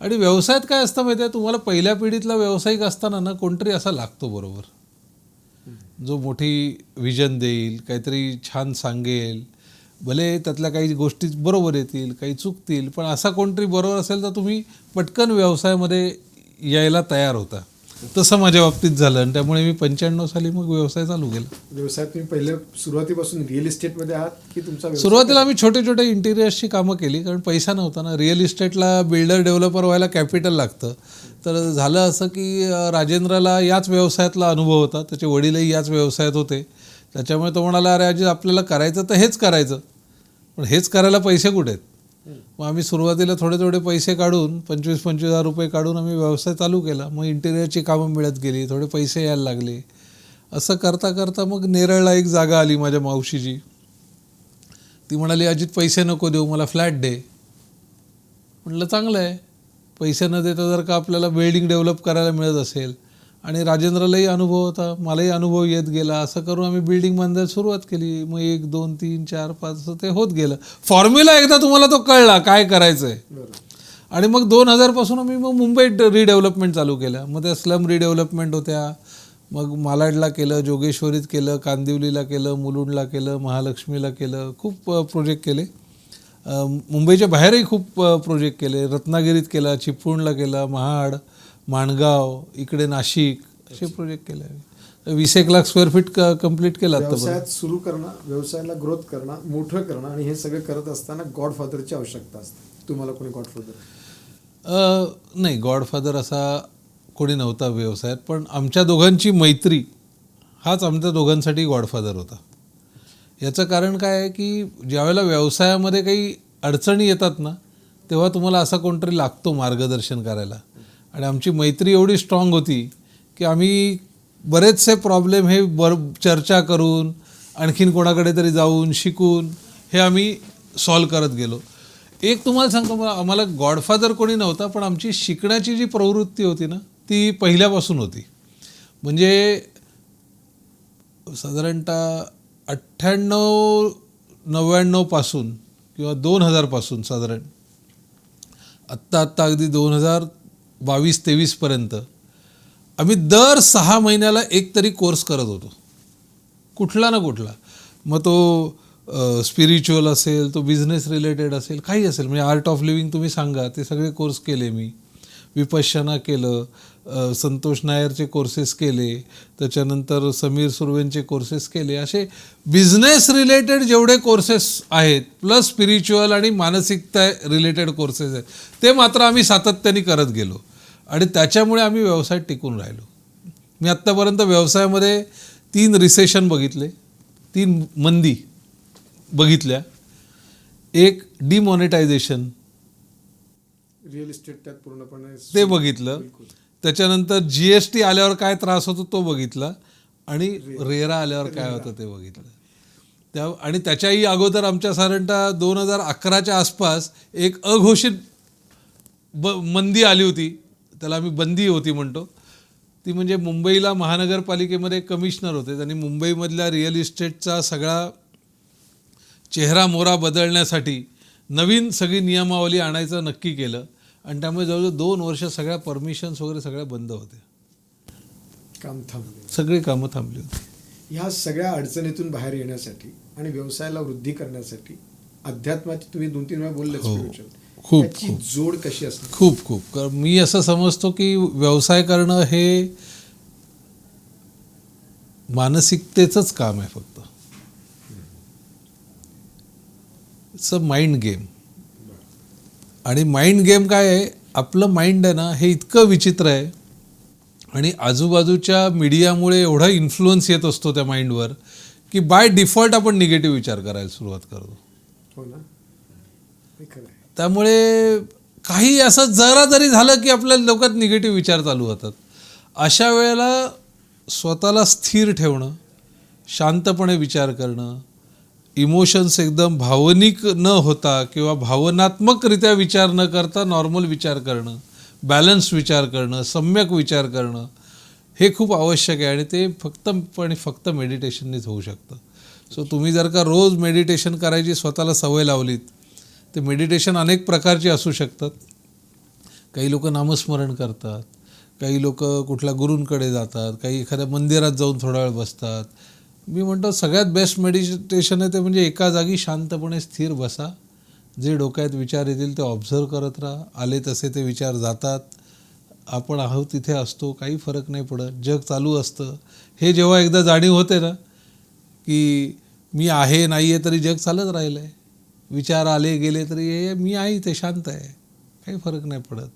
आणि व्यवसायात काय असतं माहिती आहे, तुम्हाला पहिल्या पिढीतला व्यावसायिक असताना ना कोणतरी असा लागतो बरोबर, जो मोठी विजन देईल, काहीतरी छान सांगेल. भले त्यातल्या काही गोष्टी बरोबर येतील, काही चुकतील, पण असा कोणतरी बरोबर असेल तर तुम्ही पटकन व्यवसायामध्ये यायला तयार होता. तसं माझ्या बाबतीत झालं. आणि त्यामुळे मी 95 साली मग व्यवसाय चालू केला. व्यवसायात तुम्ही पहिले सुरुवातीपासून रिअल इस्टेटमध्ये आहात की तुमचा सुरुवातीला आम्ही छोटे छोटे इंटिरियर्सची कामं केली, कारण पैसा नव्हता ना. रिअल इस्टेटला बिल्डर डेव्हलपर व्हायला कॅपिटल लागतं. तर झालं असं की राजेंद्रला याच व्यवसायातला अनुभव होता, त्याचे वडीलही याच व्यवसायात होते. त्याच्यामुळे तो म्हणाला अरे अजित, आपल्याला करायचं तर हेच करायचं, पण हेच करायला पैसे कुठे आहेत. मग आम्ही सुरुवातीला थोडे थोडे पैसे काढून 25,000 रुपये काढून आम्ही व्यवसाय चालू केला. मग इंटिरियरची कामं मिळत गेली, थोडे पैसे यायला लागले. असं करता करता मग नेरळला एक जागा आली माझ्या मावशीची. ती म्हणाली अजित पैसे नको देऊ, मला फ्लॅट दे. म्हटलं चांगलं आहे, पैसे न देता जर का आपल्याला बिल्डिंग डेव्हलप करायला मिळत असेल. आणि राजेंद्रलाही अनुभव होता, मलाही अनुभव येत गेला. असं करून आम्ही बिल्डिंग बांधायला सुरुवात केली. मग 1, 2, 3, 4, 5 असं ते होत गेलं. फॉर्म्युला एकदा तुम्हाला तो कळला काय करायचं आहे. आणि मग 2000 पासून आम्ही मग मुंबईत रिडेव्हलपमेंट चालू केल्या. मग त्या स्लम रिडेव्हलपमेंट होत्या. मग मालाडला केलं, जोगेश्वरीत केलं, कांदिवलीला केलं, मुलुंडला केलं, महालक्ष्मीला केलं, खूप प्रोजेक्ट केले. मुंबईच्या बाहेरही खूप प्रोजेक्ट केले. रत्नागिरीत केला, चिपळूणला केला, महाड, माणगाव, इकडे नाशिक असे प्रोजेक्ट केले. 20 लाख स्क्वेअर फीट कंप्लीट केलं आता. व्यवसायात सुरू करणं, व्यवसायाला ग्रोथ करणं, मोठं करणं आणि हे सगळं करत असताना गॉडफादरची आवश्यकता असते. तुम्हाला कोणी गॉडफादर? नाही, गॉडफादर असा कोणी नव्हता व्यवसायात, पण आमच्या दोघांची मैत्री हाच आमच्या दोघांसाठी गॉडफादर होता. याचं कारण काय आहे की ज्यावेळेला व्यवसायामध्ये काही अडचणी येतात ना, तेव्हा तुम्हाला असा कोणतरी लागतो मार्गदर्शन करायला. आणि आमची मैत्री एवढी स्ट्रॉंग होती की आम्ही बरेचसे प्रॉब्लेम हे चर्चा करून, आणखीन कोणाकडे तरी जाऊन शिकून हे आम्ही सॉल्व करत गेलो. एक तुम्हाला सांगतो, आम्हाला गॉडफादर कोणी नव्हता, पण आमची शिकण्याची जी प्रवृत्ती होती ना ती पहिल्यापासून होती. म्हणजे साधारणतः 98-99 पासून किंवा 2000 पासून साधारण आत्ता अगदी 2022-23 पर्यंत आम्ही दर 6 महिन्याला एक तरी कोर्स करत होतो, कुठला ना कुठला. मग तो स्पिरिच्युअल असेल, तो बिझनेस रिलेटेड असेल, काही असेल. म्हणजे आर्ट ऑफ लिव्हिंग तुम्ही सांगा, ते सगळे कोर्स केले मी. विपश्यना केलं, संतोष नायरचे कोर्सेस केले, त्याच्यानंतर समीर सुर्वेंचे कोर्सेस केले. असे बिझनेस रिलेटेड जेवढे कोर्सेस आहेत, प्लस स्पिरिच्युअल आणि मानसिकता रिलेटेड कोर्सेस आहेत, ते मात्र आम्ही सातत्याने करत गेलो आणि त्याच्यामुळे आम्ही व्यवसायात टिकून राहिलो. मी आत्तापर्यंत व्यवसायामध्ये 3 रिसेशन बघितले, 3 मंदी बघितल्या, एक डिमॉनिटायझेशन रिअल इस्टेट त्यात पूर्णपणे ते बघितलं, त्याच्यानंतर GST आल्यावर काय त्रास होतो तो बघितला, आणि रेरा आल्यावर काय होतं ते बघितलं. आणि त्याच्याही अगोदर आमच्या साधारणतः 2011च्या आसपास एक अघोषित मंदी आली होती, त्याला आम्ही बंदी होती म्हणतो. ती म्हणजे मुंबईला महानगरपालिकेमध्ये कमिशनर होते, त्यांनी मुंबईमधल्या रिअल इस्टेटचा सगळा चेहरा मोहरा बदलण्यासाठी नवीन सगळी नियमावली आणायचं नक्की केलं. आणि त्यामुळे जवळजवळ 2 वर्ष सगळ्या परमिशन्स वगैरे सगळ्या बंद होत्या, काम थांबले, सगळी कामं थांबली होती. ह्या सगळ्या अडचणीतून बाहेर येण्यासाठी आणि व्यवसायाला वृद्धी करण्यासाठी अध्यात्माची तुम्ही 2-3 वेळा बोलले, खूप त्याची जोड कशी असते? खूप मी असं समजतो की व्यवसाय करणं हे मानसिकतेचंच काम आहे फक्त. It's a mind game. आणि माइंड गेम काय आहे, आपलं माइंड आहे ना हे इतकं विचित्र आहे आणि आजूबाजूच्या मीडियामुळे एवढा इन्फ्लुअन्स येत असतो त्या माइंडवर की बाय डिफॉल्ट आपण निगेटिव्ह विचार करायला सुरुवात करतो. हो ना, हे खरं आहे. त्यामुळे काही असं जरा जरी झालं की आपल्या डोक्यात निगेटिव्ह विचार चालू होतात. अशा वेळेला स्वतःला स्थिर ठेवणं, शांतपणे विचार करणं, इमोशन्स एकदम भावनिक न होता किंवा भावनात्मकरित्या विचार न करता नॉर्मल विचार करणं, बॅलन्स विचार करणं, सम्यक विचार करणं हे खूप आवश्यक आहे. आणि ते फक्त मेडिटेशननेच होऊ शकतं. सो तुम्ही जर का रोज मेडिटेशन करायची स्वतःला सवय लावलीत, ते मेडिटेशन अनेक प्रकारची असू शकतात. काही लोक नामस्मरण करतात, काही लोक कुठल्या गुरूंकडे जातात, काही एखाद्या मंदिरात जाऊन थोडा वेळ बसतात. मी म्हणतो सगळ्यात बेस्ट मेडिटेशन आहे ते म्हणजे एका जागी शांतपणे स्थिर बसा, जे डोक्यात विचार येतील ते ऑब्झर्व करत राहा, आले तसे ते विचार जातात, आपण आहोत तिथे असतो, काही फरक नाही पडत, जग चालू असतं. हे जेव्हा एकदा जाणीव होते ना की मी आहे नाही आहे तरी जग चालत राहिलं आहे, विचार आले गेले तरी हे मी आहे ते शांत आहे, काही फरक नाही पडत.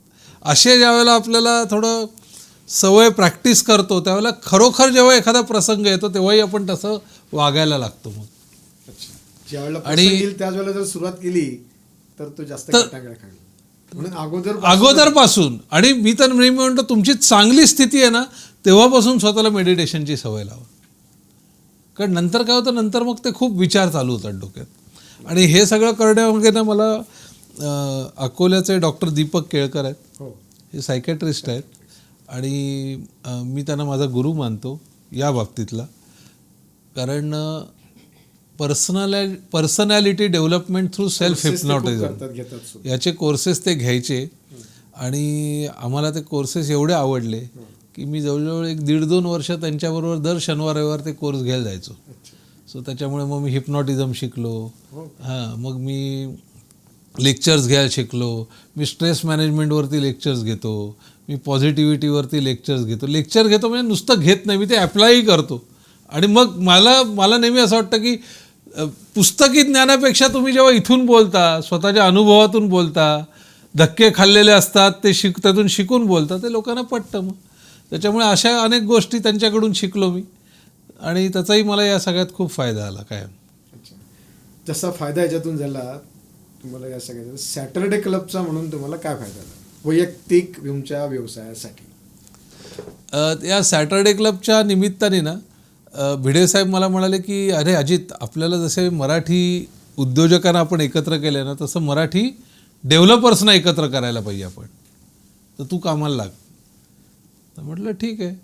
असे ज्यावेळेला आपल्याला थोडं सवय प्रॅक्टिस करतो त्यावेळेला खरोखर जेव्हा एखादा प्रसंग येतो तेव्हाही आपण तसं वागायला लागतो. मग ज्यावेळेला त्याच वेळेला जर सुरुवात केली तर तो जास्त म्हणून अगोदरपासून. आणि मी म्हणतो तुमची चांगली स्थिती आहे ना तेव्हापासून स्वतःला मेडिटेशनची सवय लावा. कारण नंतर काय होतं, नंतर मग ते खूप विचार चालू होतात डोक्यात. आणि हे सगळं करण्यामागे ना मला अकोल्याचे डॉक्टर दीपक केळकर आहेत, हे सायकॅट्रिस्ट आहेत आणि मी त्यांना माझा गुरु मानतो या बाबतीतला. कारण personality development through self hypnotism याचे कोर्सेस ते घ्यायचे आणि आम्हाला ते कोर्सेस एवढे आवडले की मी जवळजवळ 1.5-2 वर्ष त्यांच्याबरोबर दर शनिवार रविवार ते कोर्स घ्यायला जायचो. सो त्याच्यामुळे मग मी हिप्नॉटिझम शिकलो. हां, मग मी लेक्चर्स घ्यायला शिकलो. मी स्ट्रेस मॅनेजमेंटवरती लेक्चर्स घेतो, मी पॉझिटिव्हिटीवरती लेक्चर्स घेतो. लेक्चर घेतो म्हणजे नुसतं घेत नाही, मी ते अप्लायही करतो. आणि मग मला नेहमी असं वाटतं की पुस्तकी ज्ञानापेक्षा तुम्ही जेव्हा इथून बोलता, स्वतःच्या अनुभवातून बोलता, धक्के खाल्लेले असतात ते त्यातून शिकून बोलता, ते लोकांना पटतं. मग त्याच्यामुळे अशा अनेक गोष्टी त्यांच्याकडून शिकलो मी आणि त्याचाही मला या सगळ्यात खूप फायदा आला. काय अच्छा, जसा फायदा याच्यातून झाला तुम्हाला या सगळ्याचा, सॅटरडे क्लबचा म्हणून तुम्हाला काय फायदा झाला वैयक्तिक तुमच्या व्यवसायासाठी? या सॅटर्डे क्लबच्या निमित्ताने ना भिडे साहेब मला म्हणाले की अरे अजित, आपल्याला जसे मराठी उद्योजकांना आपण एकत्र केलं ना, तसं मराठी डेव्हलपर्सना एकत्र करायला पाहिजे आपण, तर तू कामाला लाग. तर म्हटलं ठीक आहे.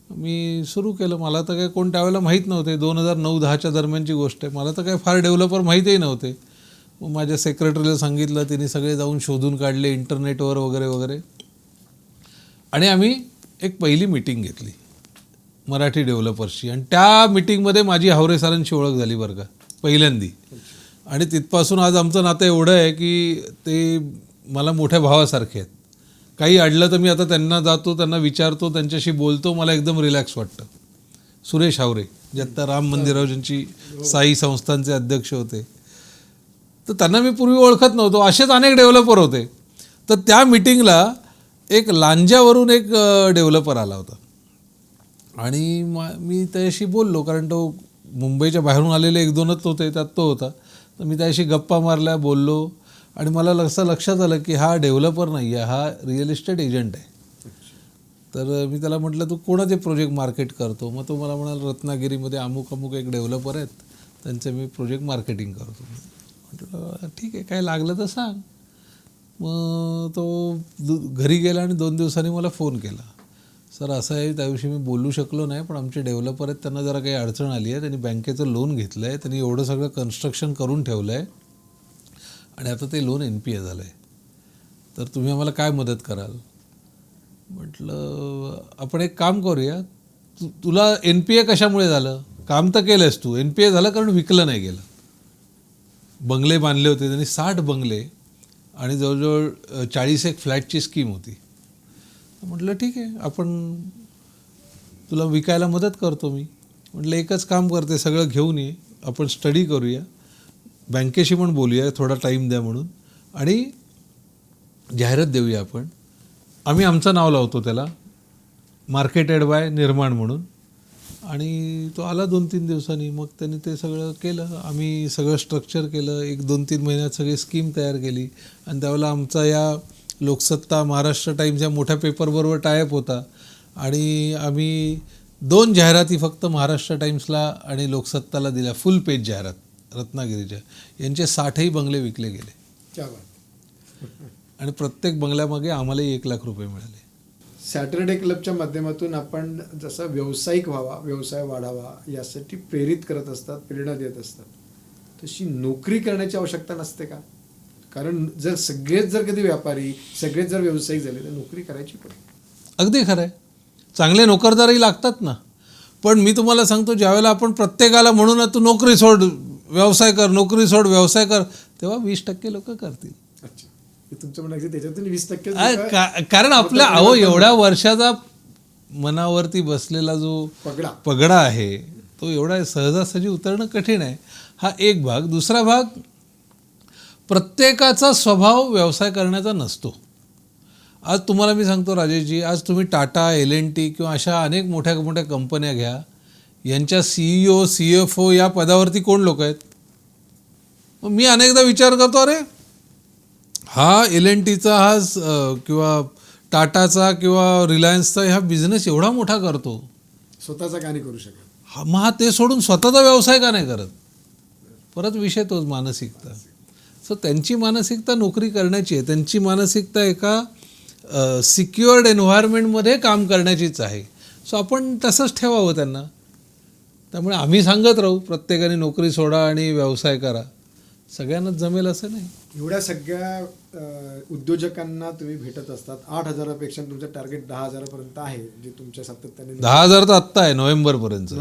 मी सुरू केलं. मला तर काय कोण त्यावेळेला माहीत नव्हते, 2009-10च्या दरम्यानची गोष्ट आहे. मला तर काय फार डेव्हलपर माहीतही नव्हते. मग माझ्या सेक्रेटरीला सांगितलं, तिने सगळे जाऊन शोधून काढले इंटरनेटवर वगैरे वगैरे, आणि आम्ही एक पहिली मीटिंग घेतली मराठी डेव्हलपर्सची. आणि त्या मीटिंगमध्ये माझी हावरे सरांची ओळख झाली बरं का, पहिल्यांदी. आणि तिथपासून आज आमचं नातं एवढं आहे की ते मला मोठ्या भावासारखे आहेत. काही अडलं तर मी आता त्यांना जातो, त्यांना विचारतो, त्यांच्याशी बोलतो, मला एकदम रिलॅक्स वाटतं. सुरेश हावरे जे आत्ता राम मंदिरावर ज्यांची साई संस्थांचे अध्यक्ष होते, तर त्यांना मी पूर्वी ओळखत नव्हतो. असेच अनेक डेव्हलपर होते. तर त्या मीटिंगला एक लांज्यावरून एक डेव्हलपर आला होता आणि मी त्याच्याशी बोललो, कारण तो मुंबईच्या बाहेरून आलेले 1-2च होते, त्यात तो होता. तर मी त्याच्याशी गप्पा मारल्या, बोललो, आणि मला लक्षात आलं की हा डेव्हलपर नाही आहे, हा रिअल इस्टेट एजंट आहे. तर मी त्याला म्हटलं तू कोणाचे प्रोजेक्ट मार्केट करतो? मग तो मला म्हणाला रत्नागिरीमध्ये अमुक एक डेव्हलपर आहेत, त्यांचे मी प्रोजेक्ट मार्केटिंग करतो. म्हटलं ठीक आहे, काय लागलं तर सांग. मग तो घरी गेला आणि 2 दिवसांनी मला फोन केला, सर असं आहे, त्या दिवशी मी बोलू शकलो नाही, पण आमचे डेव्हलपर आहेत, त्यांना जरा काही अडचण आली आहे, त्यांनी बँकेचं लोन घेतलं आहे, त्यांनी एवढं सगळं कन्स्ट्रक्शन करून ठेवलं आहे आणि आता ते लोन NPA झालं आहे, तर तुम्ही आम्हाला काय मदत कराल? म्हटलं आपण एक काम करूया, तुला NPA कशामुळे झालं? काम तर केलंस तू, NPA झालं कारण विकलं नाही गेलं. बंगले बांधले होते त्यांनी, 60 बंगले आणि जवळजवळ 40 फ्लॅटची स्कीम होती. म्हटलं ठीक आहे, आपण तुला विकायला मदत करतो मी. म्हटलं एकच काम करते, सगळं घेऊन ये, आपण स्टडी करूया, बँकेशी पण बोलूया, थोडा टाईम द्या म्हणून, आणि जाहिरात देऊया आपण. आम्ही आमचं नाव लावतो त्याला, मार्केटेड बाय निर्माण म्हणून. आणि तो आला 2-3 दिवसांनी. मग त्यांनी ते सगळं केलं, आम्ही सगळं स्ट्रक्चर केलं, 1-2-3 महिन्यात सगळी स्कीम तयार केली. आणि त्यावेळेला आमचा या लोकसत्ता, महाराष्ट्र टाईम्स या मोठ्या पेपरबरोबर टायअप होता आणि आम्ही 2 जाहिराती फक्त महाराष्ट्र टाईम्सला आणि लोकसत्ताला दिल्या, फुल पेज जाहिरात रत्नागिरीच्या. यांचे 60ही बंगले विकले गेले. क्या बात. आणि प्रत्येक बंगल्यामागे आम्हालाही 1 लाख रुपये मिळाले. सॅटरडे क्लबच्या माध्यमातून आपण जसा व्यावसायिक व्हावा, व्यवसाय वाढावा यासाठी प्रेरित करत असतात, प्रेरणा देत असतात, तशी नोकरी करण्याची आवश्यकता नसते का? कारण सगळेच जर कधी व्यापारी, सगळेच जर व्यावसायिक झाले तर नोकरी करायची पण. अगदी खरं आहे, चांगले नोकरदारही लागतात ना. पण मी तुम्हाला सांगतो, ज्यावेळेला आपण प्रत्येकाला म्हणू ना तू नोकरी सोड व्यवसाय कर, नोकरी सोड व्यवसाय कर, तेव्हा 20% लोक करतील. अच्छा, तुमचं म्हणणं त्याच्यातून 20% कारण आपल्या एवढ्या वर्षाचा मनावरती बसलेला जो पगडा आहे तो एवढा सहजासहजी उतरणं कठीण आहे. हा एक भाग. दुसरा भाग, प्रत्येकाचा स्वभाव व्यवसाय करण्याचा नसतो. आज तुम्हाला मी सांगतो राजेशजी, आज तुम्ही टाटा, L&T किंवा अशा अनेक मोठ्या मोठ्या कंपन्या घ्या, यांच्या CEO, CFO या पदावरती कोण लोक आहेत? मी अनेकदा विचार करतो, अरे हा L&Tचा हा किंवा टाटाचा किंवा रिलायन्सचा हा बिझनेस एवढा मोठा करतो, स्वतःचा का नाही करू शकत? हा मग ते सोडून स्वतःचा व्यवसाय का नाही करत? परत विषय तोच, मानसिकता. सो त्यांची मानसिकता नोकरी करण्याची आहे, त्यांची मानसिकता एका सिक्युअर्ड एन्व्हायरमेंटमध्ये काम करण्याचीच आहे. सो आपण तसंच ठेवावं त्यांना. त्यामुळे आम्ही सांगत राहू प्रत्येकाने नोकरी सोडा आणि व्यवसाय करा, सगळ्यांनाच जमेल असं नाही. एवढ्या सगळ्या उद्योजकांना तुम्ही भेटत असतात. 8,000पेक्षा तुमचं टार्गेट 10,000पर्यंत आहे, जे तुमच्या सातत्याने. 10,000 तर आत्ता आहे, नोव्हेंबरपर्यंत.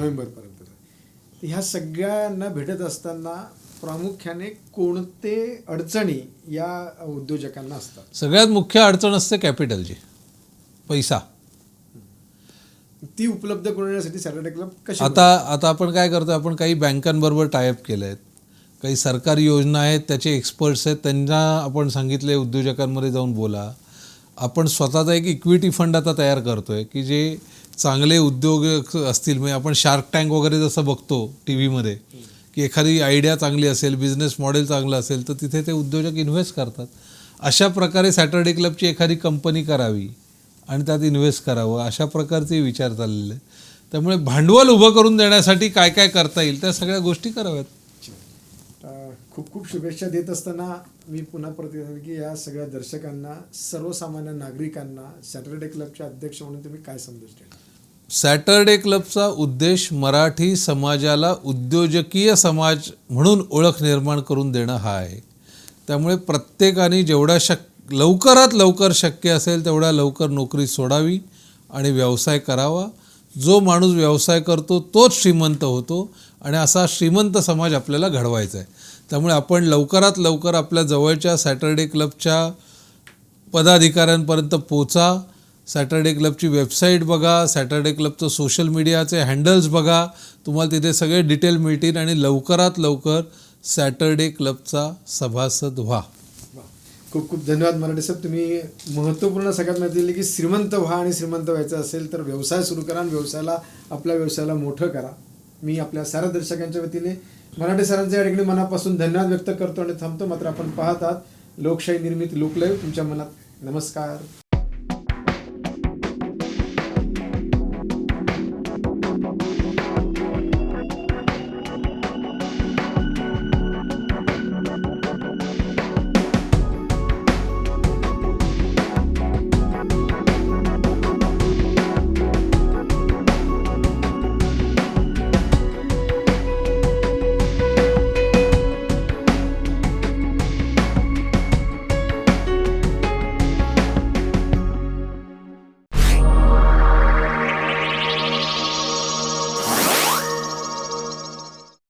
ह्या सगळ्यांना भेटत असताना प्रामुख्याने कोणते अडचणी या उद्योजकांना असतात? सगळ्यात मुख्य अडचण असते कॅपिटलची, पैसा. ती उपलब्ध करून देण्यासाठी सॅटर्डे क्लब कशी आता आपण काय करतो, आपण काही बँकांबरोबर टायअप केले आहेत, काही सरकारी योजना आहेत, त्याचे एक्सपर्ट्स आहेत, त्यांना आपण सांगितले उद्योजकांमध्ये जाऊन बोला. आपण स्वतःचा एक इक्विटी फंड आता तयार करतो आहे की जे चांगले उद्योग असतील, म्हणजे आपण शार्क टँक वगैरे जसं बघतो टी व्हीमध्ये, की एखादी आयडिया चांगली असेल, बिझनेस मॉडेल चांगलं असेल तर तिथे ते उद्योजक इन्व्हेस्ट करतात. अशा प्रकारे सॅटर्डे क्लबची एखादी कंपनी करावी आणि त्यात इन्व्हेस्ट करावं, अशा प्रकारचे विचार चाललेले आहेत. त्यामुळे भांडवल उभं करून देण्यासाठी काय काय करता येईल त्या सगळ्या गोष्टी कराव्यात. खूप खूप शुभेच्छा देत असताना मी पुन्हा परत येतो की या सगळ्या दर्शकांना, सर्वसामान्य नागरिकांना सॅटर्डे क्लबचे अध्यक्ष म्हणून तुम्ही काय संदेश द्याल? सॅटर्डे क्लबचा उद्देश मराठी समाजाला उद्योजकीय समाज म्हणून ओळख निर्माण करून देणं हा आहे. त्यामुळे प्रत्येकाने जेवढा लवकरात लवकर शक्य असेल तेवढ्या लवकर नोकरी सोडावी आणि व्यवसाय करावा. जो माणूस व्यवसाय करतो तोच श्रीमंत होतो आणि असा श्रीमंत समाज आपल्याला घडवायचा आहे. त्यामुळे आपण लवकरात लवकर आपल्या जवळच्या सॅटर्डे क्लबच्या पदाधिकाऱ्यांपर्यंत पोचा. सॅटर्डे क्लबची वेबसाईट बघा, सॅटर्डे क्लबचं सोशल मीडियाचे हँडल्स बघा, तुम्हाला तिथे सगळे डिटेल मिळतील आणि लवकरात लवकर सॅटर्डे क्लबचा सभासद व्हा. खूप खूप धन्यवाद मराठे साहेब. तुम्ही महत्त्वपूर्ण सगळ्यात माहिती दिली की श्रीमंत व्हा आणि श्रीमंत व्हायचं असेल तर व्यवसाय सुरू करा आणि आपल्या व्यवसायाला मोठं करा. मी आपल्या साऱ्या दर्शकांच्या वतीने मराठे सरांचे या ठिकाणी मनापासून धन्यवाद व्यक्त करतो आणि थांबतो. मात्र आपण पाहत आहात लोकशाही निर्मित लोकलय तुमच्या मनात. नमस्कार.